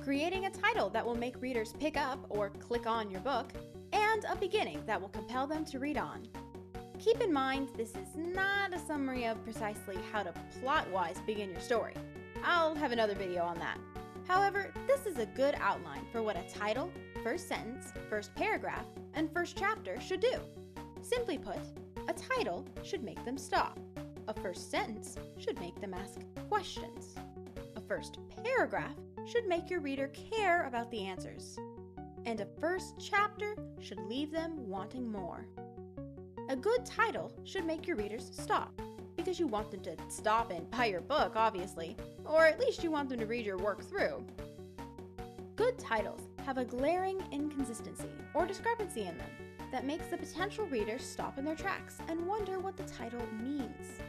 creating a title that will make readers pick up or click on your book, and a beginning that will compel them to read on. Keep in mind, this is not a summary of precisely how to plot-wise begin your story. I'll have another video on that. However, this is a good outline for what a title, first sentence, first paragraph, and first chapter should do. Simply put, a title should make them stop. A first sentence should make them ask questions. A first paragraph should make your reader care about the answers. And a first chapter should leave them wanting more. A good title should make your readers stop, because you want them to stop and buy your book, obviously, or at least you want them to read your work through. Good titles have a glaring inconsistency or discrepancy in them that makes the potential reader stop in their tracks and wonder what the title means.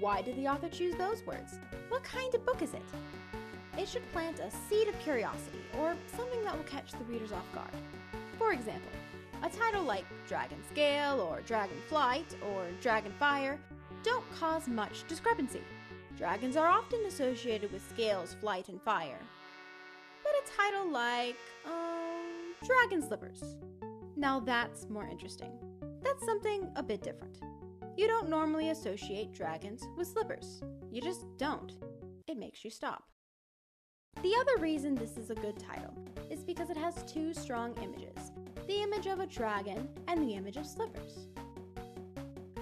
Why did the author choose those words? What kind of book is it? It should plant a seed of curiosity or something that will catch the readers off guard. For example, a title like Dragon Scale or Dragon Flight or Dragon Fire don't cause much discrepancy. Dragons are often associated with scales, flight, and fire. But a title like, Dragon Slippers. Now that's more interesting. That's something a bit different. You don't normally associate dragons with slippers. You just don't. It makes you stop. The other reason this is a good title is because it has two strong images, the image of a dragon and the image of slippers.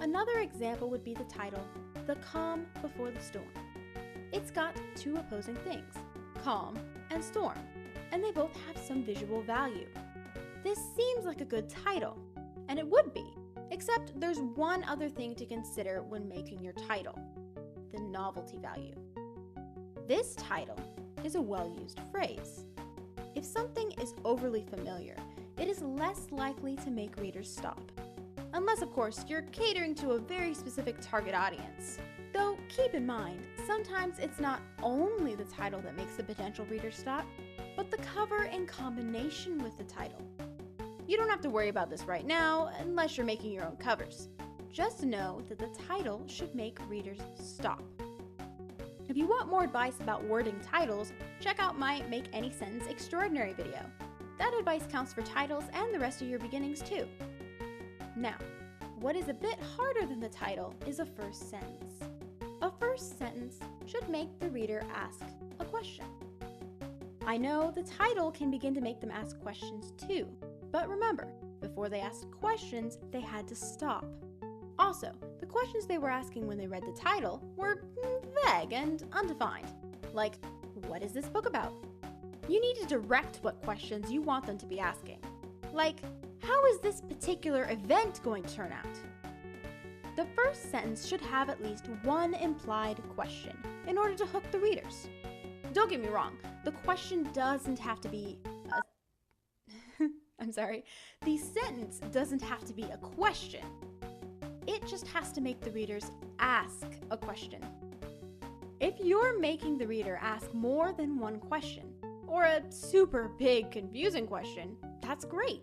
Another example would be the title, The Calm Before the Storm. It's got two opposing things, calm and storm, and they both have some visual value. This seems like a good title, and it would be, except there's one other thing to consider when making your title, the novelty value. This title is a well-used phrase. If something is overly familiar, it is less likely to make readers stop. Unless, of course, you're catering to a very specific target audience. Though, keep in mind, sometimes it's not only the title that makes the potential reader stop, but the cover in combination with the title. You don't have to worry about this right now, unless you're making your own covers. Just know that the title should make readers stop. If you want more advice about wording titles, check out my Make Any Sentence Extraordinary video. That advice counts for titles and the rest of your beginnings too. Now, what is a bit harder than the title is a first sentence. A first sentence should make the reader ask a question. I know the title can begin to make them ask questions too, but remember, before they asked questions, they had to stop. Also, the questions they were asking when they read the title were vague and undefined, like, what is this book about? You need to direct what questions you want them to be asking, like, how is this particular event going to turn out? The first sentence should have at least one implied question in order to hook the readers. Don't get me wrong, the question doesn't have to be the sentence doesn't have to be a question. It just has to make the readers ask a question. If you're making the reader ask more than one question, or a super big confusing question, that's great.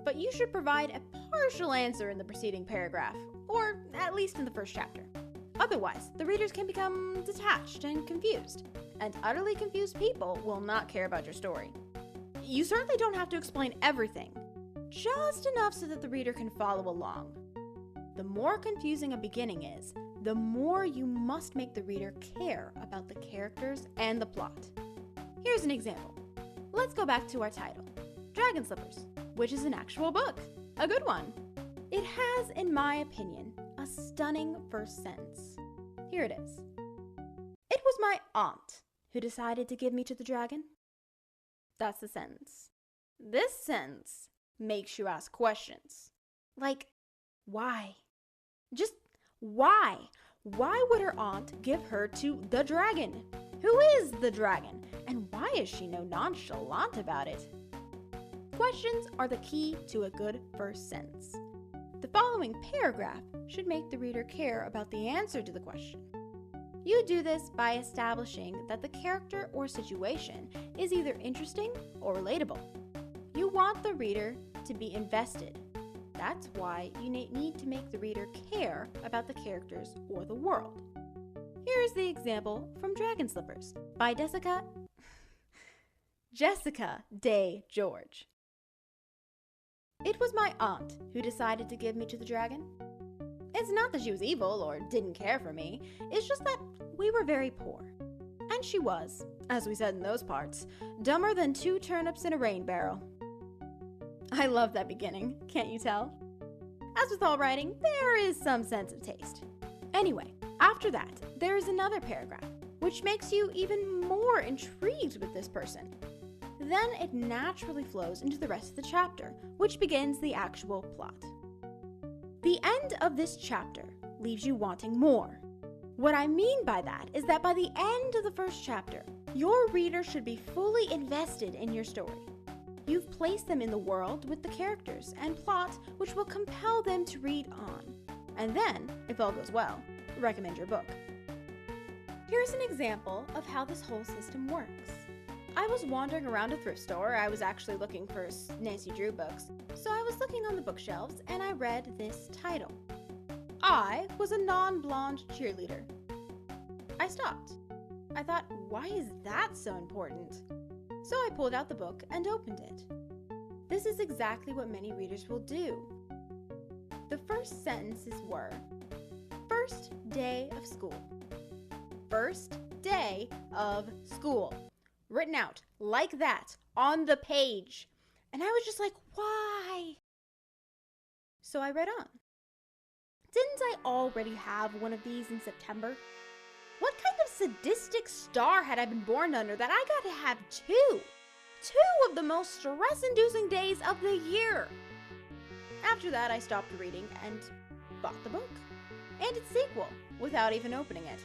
But you should provide a partial answer in the preceding paragraph, or at least in the first chapter. Otherwise, the readers can become detached and confused, and utterly confused people will not care about your story. You certainly don't have to explain everything, just enough so that the reader can follow along. The more confusing a beginning is, the more you must make the reader care about the characters and the plot. Here's an example. Let's go back to our title, Dragon Slippers, which is an actual book, a good one. It has, in my opinion, a stunning first sentence. Here it is. It was my aunt who decided to give me to the dragon. That's the sentence. This sentence makes you ask questions. Like, why? Just why? Why would her aunt give her to the dragon? Who is the dragon? And why is she no nonchalant about it? Questions are the key to a good first sentence. The following paragraph should make the reader care about the answer to the question. You do this by establishing that the character or situation is either interesting or relatable. You want the reader to be invested. That's why you need to make the reader care about the characters or the world. Here is the example from Dragon Slippers by Jessica Day George. It was my aunt who decided to give me to the dragon. It's not that she was evil or didn't care for me, it's just that we were very poor. And she was, as we said in those parts, dumber than 2 turnips in a rain barrel. I love that beginning, can't you tell? As with all writing, there is some sense of taste. Anyway, after that, there is another paragraph, which makes you even more intrigued with this person. Then it naturally flows into the rest of the chapter, which begins the actual plot. The end of this chapter leaves you wanting more. What I mean by that is that by the end of the first chapter, your reader should be fully invested in your story. You've placed them in the world with the characters and plot which will compel them to read on. And then, if all goes well, recommend your book. Here's an example of how this whole system works. I was wandering around a thrift store. I was actually looking for Nancy Drew books. So I was looking on the bookshelves and I read this title. I was a non-blonde cheerleader. I stopped. I thought, why is that so important? So I pulled out the book and opened it. This is exactly what many readers will do. The first sentences were, first day of school. First day of school. Written out like that on the page. And I was just like, why? So I read on. Didn't I already have one of these in September? What kind of sadistic star had I been born under that I got to have 2? 2 of the most stress-inducing days of the year. After that, I stopped reading and bought the book. And its sequel, without even opening it.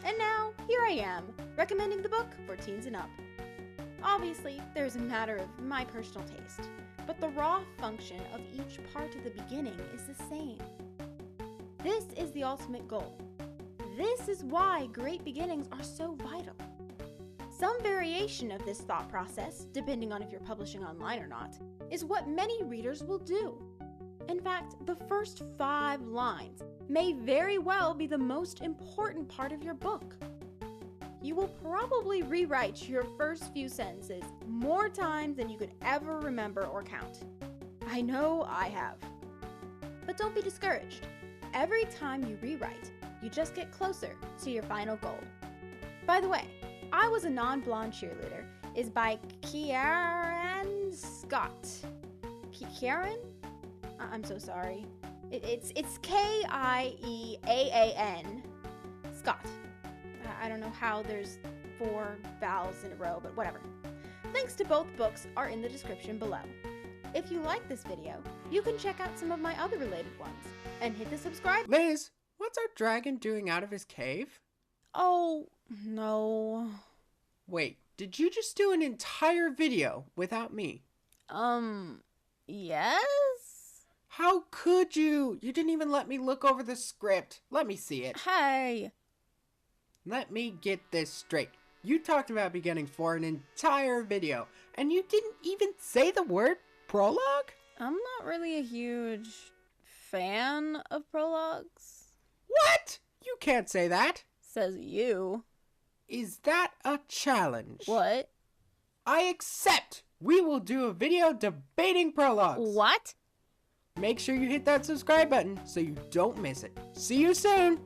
And now, here I am, recommending the book for teens and up. Obviously, there's a matter of my personal taste, but the raw function of each part of the beginning is the same. This is the ultimate goal. This is why great beginnings are so vital. Some variation of this thought process, depending on if you're publishing online or not, is what many readers will do. In fact, the first 5 lines may very well be the most important part of your book. You will probably rewrite your first few sentences more times than you could ever remember or count. I know I have. But don't be discouraged. Every time you rewrite, you just get closer to your final goal. By the way, I Was a Non-Blonde Cheerleader is by Kieran Scott. Kieran? I'm so sorry. It's K-I-E-A-A-N Scott. I don't know how there's 4 vowels in a row, but whatever. Links to both books are in the description below. If you like this video, you can check out some of my other related ones and hit the subscribe. Liz, what's our dragon doing out of his cave? Oh, no. Wait, did you just do an entire video without me? Yes? How could you? You didn't even let me look over the script. Let me see it. Hey. Let me get this straight. You talked about beginning for an entire video, and you didn't even say the word prologue? I'm not really a huge fan of prologues. What? You can't say that. Says you. Is that a challenge? What? I accept. We will do a video debating prologues. What? Make sure you hit that subscribe button so you don't miss it. See you soon.